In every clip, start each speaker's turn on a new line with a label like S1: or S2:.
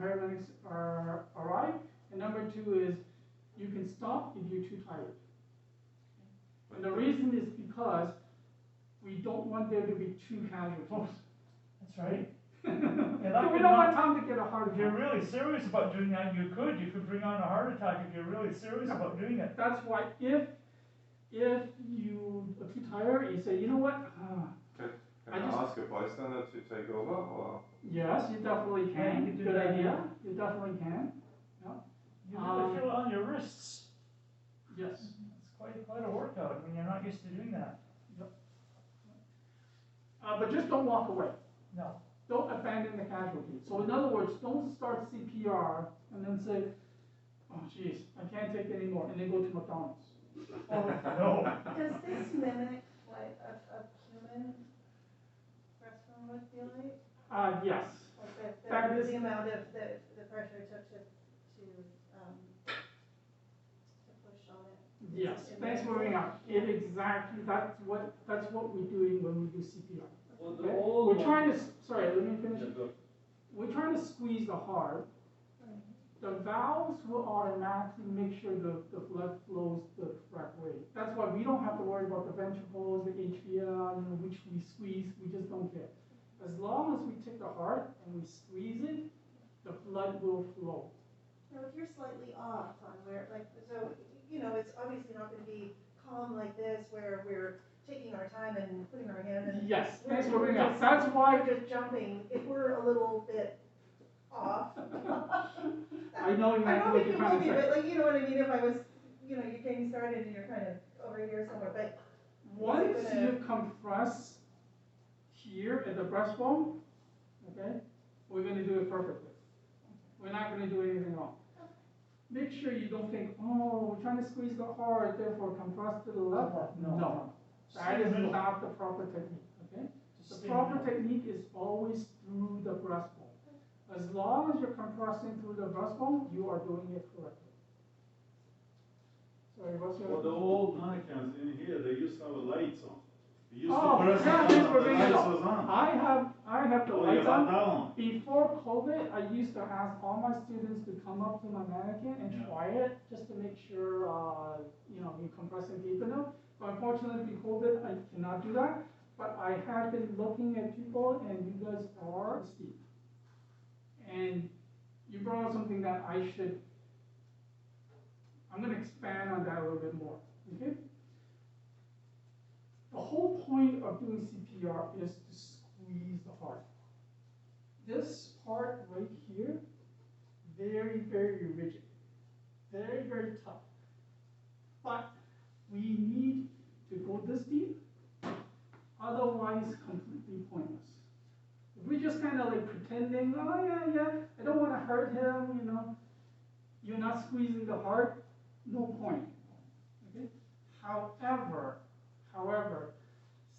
S1: paramedics arrive. And number two is you can stop if you're too tired. And the reason is because we don't want there to be two casualties.
S2: That's right.
S1: So
S2: that
S1: we
S2: could
S1: don't
S2: not-
S1: want Tom to get a heart
S2: If you're
S1: attack.
S2: really serious about doing that, you could bring on a heart attack if you're really serious about doing it.
S1: That's why if you are too tired, you say, you know what?
S3: Can
S1: I
S3: I
S1: just-
S3: ask a bystander to take over, or?
S1: Yes, you definitely
S2: Yeah, you
S1: can.
S2: can do
S1: Good
S2: that.
S1: idea. You definitely can. Yeah.
S2: You really feel it on your wrists.
S1: Yes.
S2: It's quite a workout when you're not used to doing that.
S1: But just don't walk away.
S2: No.
S1: Don't abandon the casualty. So in other words, don't start CPR and then say, oh geez, I can't take any more, and then go to McDonald's.
S2: Oh, no.
S4: Does this mimic what a human restroom would feel like?
S1: Yes.
S4: Like
S1: That is-
S4: the amount of the pressure it took to push on it?
S1: Yes. Thanks for bringing up. It exactly. That's what we're doing when we do CPR.
S5: Well, the
S1: Okay?
S5: old
S1: We're
S5: one-
S1: trying to. Sorry, let me finish.
S5: Yeah, go.
S1: We're trying to squeeze the heart. The valves will automatically make sure the blood flows the correct way. That's why we don't have to worry about the ventricles, the HVL, which we squeeze. We just don't care. As long as we take the heart and we squeeze it, the blood will flow.
S4: Now, if you're slightly off on where, like, so, it's obviously not gonna be calm like this, where we're taking our time and putting our hand in.
S1: Yes,
S4: We're-
S1: thanks for
S4: we're
S1: bringing up.
S4: just-
S1: That's why
S4: We're just jumping, if we're a little bit off.
S1: I know
S4: I
S1: exactly
S4: don't
S1: what
S4: think
S1: you're
S4: it
S1: trying
S4: will
S1: to
S4: be,
S1: say.
S4: but like, you know what I mean, if I was, you're getting started and you're kind of over here somewhere, but.
S1: Once
S4: gonna-
S1: you compress here at the breastbone, okay, we're gonna do it perfectly. We're not gonna do anything wrong. Make sure you don't think, oh, we're trying to squeeze the heart, therefore compress to the left.
S2: No.
S1: That is not the proper technique, okay?
S2: Just
S1: The
S2: stay
S1: proper
S2: in the middle.
S1: technique is always through the breastbone. As long as you're compressing through the breastbone, you are doing it correctly. Sorry, what's your?
S5: Well, the old mannequins in here, they used to have lights on. You used
S1: Oh,
S5: to press
S1: yeah,
S5: it
S1: thanks
S5: on,
S1: for
S5: the
S1: bringing it
S5: lights
S1: up.
S5: was on.
S1: I have the
S5: Oh, you
S1: lights
S5: had
S1: on.
S5: that one?
S1: Before COVID, I used to ask all my students to come up to my mannequin and
S5: Yeah.
S1: try it, just to make sure, you're compressing deep enough. But unfortunately, with COVID, I cannot do that. But I have been looking at people, and you guys are steep. And you brought up something that I'm gonna expand on that a little bit more, okay? The whole point of doing CPR is to squeeze the heart. This part right here, very, very rigid, very, very tough. But we need to go this deep, otherwise completely pointless. If we just kind of like pretending, oh yeah, I don't want to hurt him, you're not squeezing the heart, no point. Okay? However,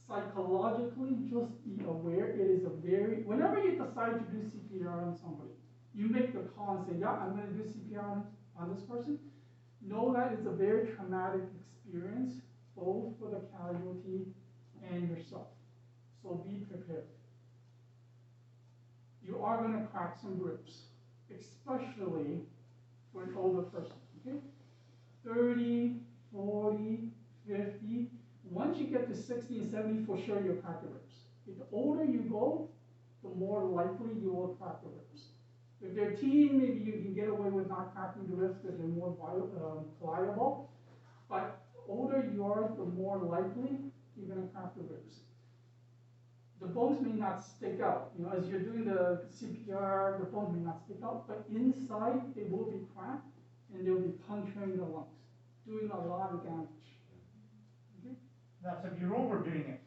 S1: psychologically, just be aware it is whenever you decide to do CPR on somebody, you make the call and say, yeah, I'm going to do CPR on this person. Know that it's a very traumatic experience, both for the casualty and yourself. So be prepared. You are going to crack some ribs, especially for an older person, okay? 30, 40, 50. Once you get to 60 and 70, for sure you'll crack the ribs. The older you go, the more likely you will crack the ribs. If they're teen, maybe you can get away with not cracking the ribs because they're more pliable. But the older you are, the more likely you're going to crack the ribs. The bones may not stick out. As you're doing the CPR, the bones may not stick out, but inside they will be cracked and they'll be puncturing the lungs, doing a lot of damage. Okay?
S2: That's if you're overdoing it.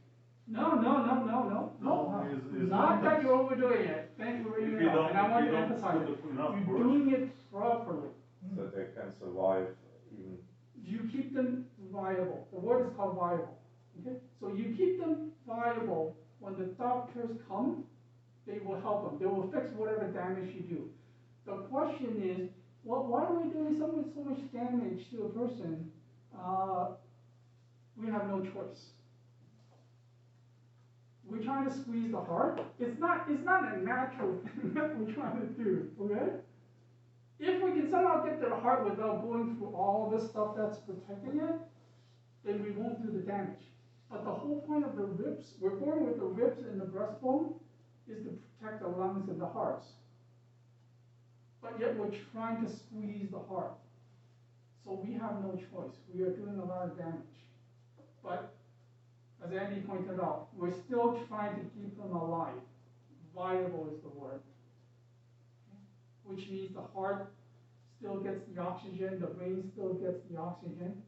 S1: No.
S5: Is
S1: Not that you're overdoing it. Thank you for
S5: If
S1: bringing
S5: you
S1: it up,
S5: don't,
S1: and I want
S5: if
S1: to
S5: you don't
S1: emphasize
S5: put
S1: it.
S5: enough
S1: You're
S5: force.
S1: doing it properly.
S3: So they can survive even.
S1: You keep them viable. The word is called viable. Okay? So you keep them viable. When the doctors come, they will help them. They will fix whatever damage you do. The question is, well, why are we doing so much damage to a person? We have no choice. we're trying to squeeze the heart. It's not a natural thing that we're trying to do, okay? If we can somehow get to the heart without going through all this stuff that's protecting it, then we won't do the damage. But the whole point of the ribs, we're going with the ribs and the breastbone, is to protect the lungs and the hearts. But yet we're trying to squeeze the heart. So we have no choice. We are doing a lot of damage. But as Andy pointed out, we're still trying to keep them alive. Viable is the word. Which means the heart still gets the oxygen, the brain still gets the oxygen,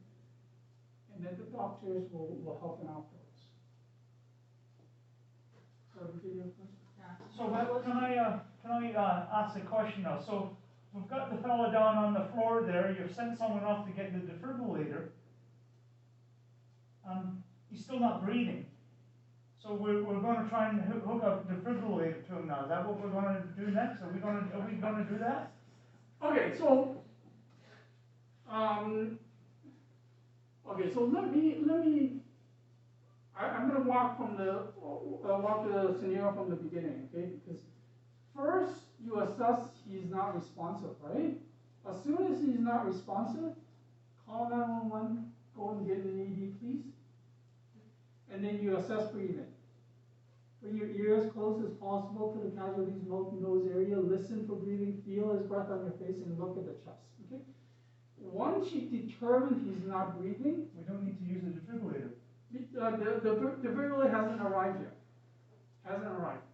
S1: and then the doctors will help them afterwards. So,
S2: So can I ask a question now? So we've got the fellow down on the floor there, you've sent someone off to get the defibrillator. He's still not breathing. So we're going to try and hook a defibrillator to him now. Is that what we're going to do next? Are we going to do that?
S1: okay, so I'm going to walk the scenario from the beginning, okay? Because first you assess he's not responsive, right? As soon as he's not responsive, call 911, go and get an AED, please. And then you assess breathing. Bring your ears close as possible to the casualty's mouth and nose area. Listen for breathing. Feel his breath on your face and look at the chest. Okay. Once you determine he's not breathing,
S2: We don't need to use a defibrillator.
S1: the defibrillator hasn't arrived yet. Hasn't arrived.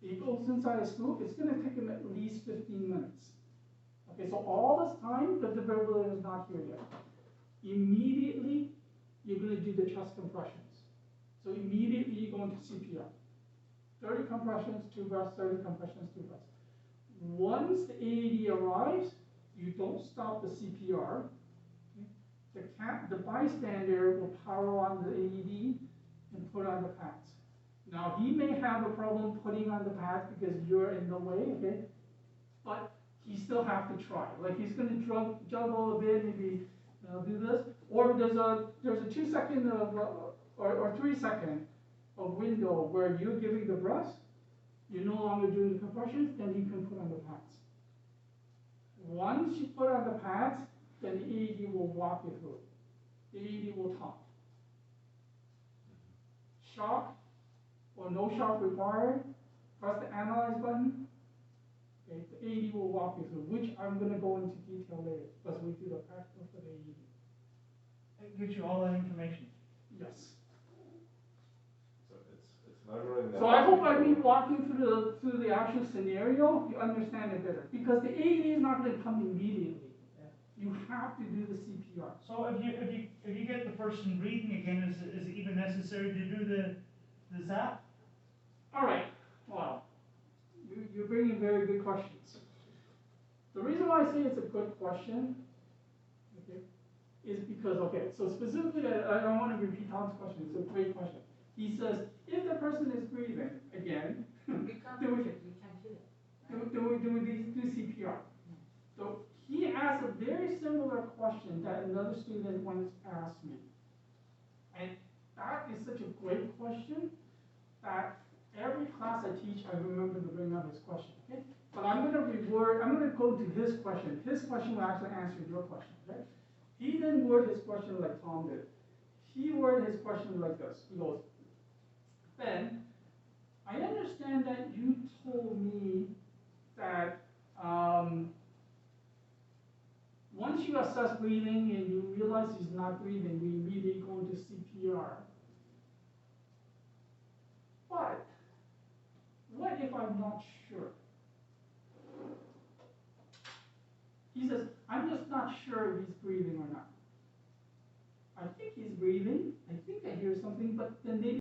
S1: He goes inside a scoop. It's going to take him at least 15 minutes. Okay. So all this time, the defibrillator is not here yet. Immediately, you're going to do the chest compressions. So immediately you go into CPR. 30 compressions, 2 breaths, 30 compressions, 2 breaths. Once the AED arrives, you don't stop the CPR. The bystander will power on the AED and put on the pads. Now he may have a problem putting on the pads because you're in the way, okay? But he still have to try. Like he's going to juggle a bit, maybe do this, or there's a 2 second or 3 second of window where you're giving the breath, you're no longer doing the compressions, then you can put on the pads. Once you put on the pads, then the AED will walk you through it. The AED will talk. Shock or no shock required, press the analyze button. Okay, the AED will walk you through, which I'm going to go into detail later, because we do the practical for the AED.
S2: It gives you all that information.
S1: Yes.
S3: So it's not really.
S1: So I hope by me walking through the actual scenario, you understand it better. Because the AED is not going to come immediately.
S2: Yeah.
S1: You have to do the CPR.
S2: So if you get the person breathing again, is it even necessary to do the zap?
S1: All right. Wow. You're bringing very good questions. The reason why I say it's a good question, okay, is because, okay, so specifically, I want to repeat Tom's question. It's a great question. He says, if the person is breathing again,
S6: We can't
S1: do we
S6: do it,
S1: do CPR? So he asked a very similar question that another student once asked me. And that is such a great question that every class I teach, I remember to bring up his question, okay? But I'm going to go to his question. His question will actually answer your question, okay? He didn't word his question like Tom did. He worded his question like this. He goes, Ben, I understand that you told me that once you assess breathing and you realize he's not breathing, we immediately go into CPR. But what if I'm not sure? He says, I'm just not sure if he's breathing or not. I think he's breathing. I think I hear something, but then maybe